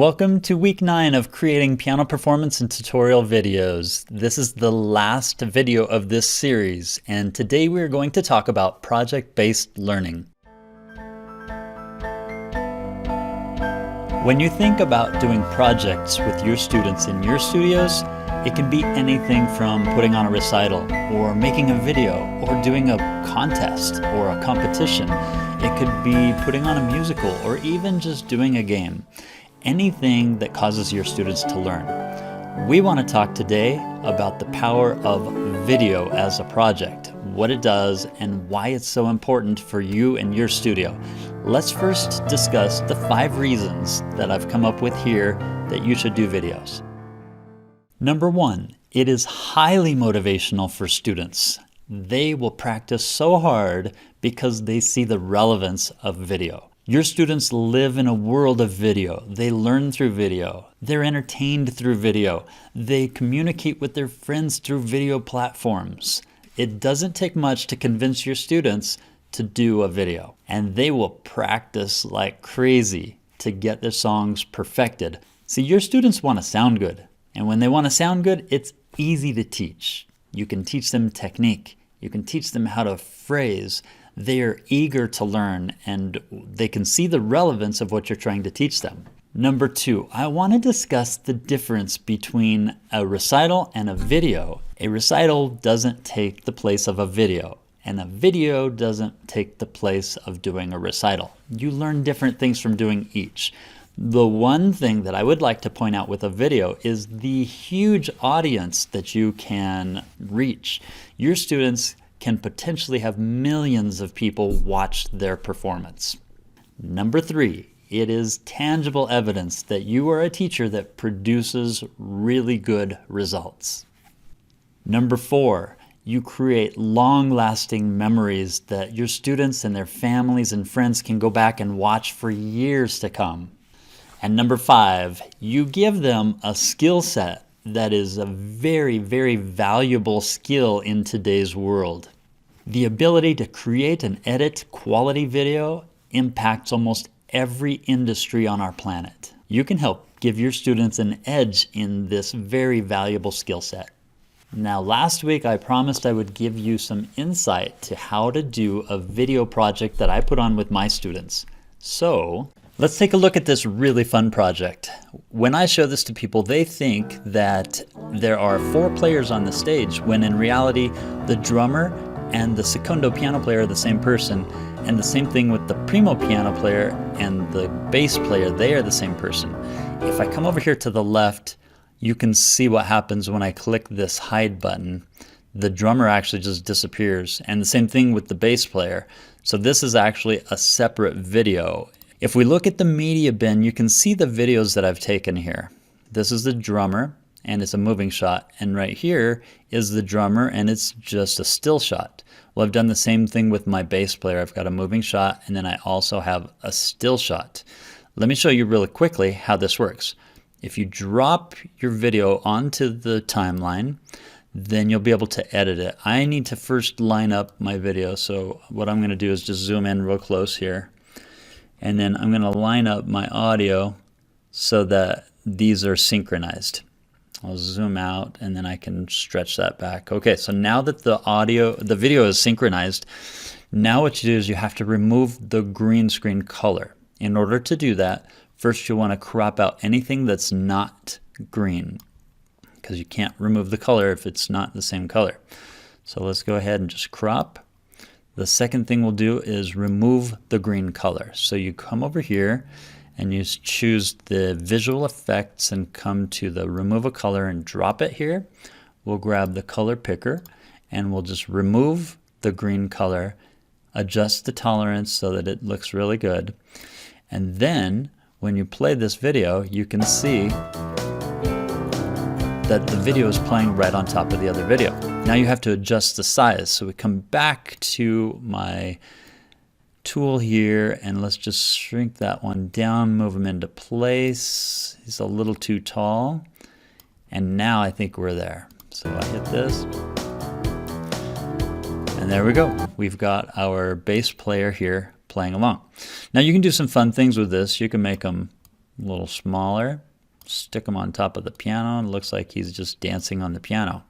Welcome to week 9 of creating piano performance and tutorial videos. This is the last video of this series, and today we are going to talk about project-based learning. When you think about doing projects with your students in your studios, it can be anything from putting on a recital, or making a video, or doing a contest or a competition. It could be putting on a musical, or even just doing a game. Anything that causes your students to learn. We want to talk today about the power of video as a project, what it does, and why it's so important for you and your studio. Let's first discuss the 5 reasons that I've come up with here that you should do videos. Number 1, it is highly motivational for students. They will practice so hard because they see the relevance of video. Your students live in a world of video. They learn through video. They're entertained through video. They communicate with their friends through video platforms. It doesn't take much to convince your students to do a video, and they will practice like crazy to get their songs perfected. See, your students want to sound good, and when they want to sound good, it's easy to teach. You can teach them technique. You can teach them how to phrase. They are eager to learn, and they can see the relevance of what you're trying to teach them. Number 2, I want to discuss the difference between a recital and a video. A recital doesn't take the place of a video, and a video doesn't take the place of doing a recital. You learn different things from doing each. The one thing that I would like to point out with a video is the huge audience that you can reach. Your students can potentially have millions of people watch their performance. Number 3, it is tangible evidence that you are a teacher that produces really good results. Number 4, you create long-lasting memories that your students and their families and friends can go back and watch for years to come. And number 5, you give them a skill set that is a very, very valuable skill in today's world. The ability to create and edit quality video impacts almost every industry on our planet. You can help give your students an edge in this very valuable skill set. Now, last week I promised I would give you some insight to how to do a video project that I put on with my students. So, let's take a look at this really fun project. When I show this to people, they think that there are 4 players on the stage, when in reality, the drummer and the secondo piano player are the same person, and the same thing with the primo piano player and the bass player, they are the same person. If I come over here to the left, you can see what happens when I click this hide button. The drummer actually just disappears, and the same thing with the bass player. So this is actually a separate video. If we look at the media bin, you can see the videos that I've taken here. This is the drummer, and it's a moving shot, and right here is the drummer, and it's just a still shot. Well, I've done the same thing with my bass player. I've got a moving shot, and then I also have a still shot. Let me show you really quickly how this works. If you drop your video onto the timeline, then you'll be able to edit it. I need to first line up my video, so what I'm going to do is just zoom in real close here, and then I'm going to line up my audio so that these are synchronized. I'll zoom out and then I can stretch that back. Okay, so now that the video is synchronized, now what you do is you have to remove the green screen color. In order to do that, first you want to crop out anything that's not green, because you can't remove the color if it's not the same color. So let's go ahead and just crop. The second thing we'll do is remove the green color. So you come over here and you choose the visual effects and come to the remove a color and drop it here. We'll grab the color picker and we'll just remove the green color, adjust the tolerance so that it looks really good. And then when you play this video, you can see that the video is playing right on top of the other video. Now you have to adjust the size. So we come back to my tool here, and let's just shrink that one down, move him into place. He's a little too tall, and now I think we're there. So I hit this, and there we go. We've got our bass player here playing along. Now you can do some fun things with this. You can make them A little smaller. Stick him on top of the piano, and it looks like he's just dancing on the piano.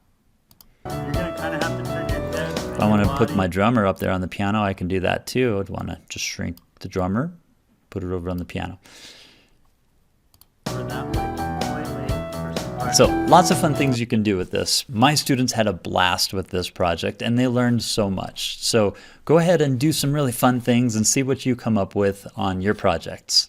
You're gonna kind of have to turn your head. If I want to put my drummer up there on the piano, I can do that too. I'd want to just shrink the drummer, put it over on the piano. Or that way, So lots of fun things you can do with this. My students had a blast with this project and they learned so much. So go ahead and do some really fun things and see what you come up with on your projects.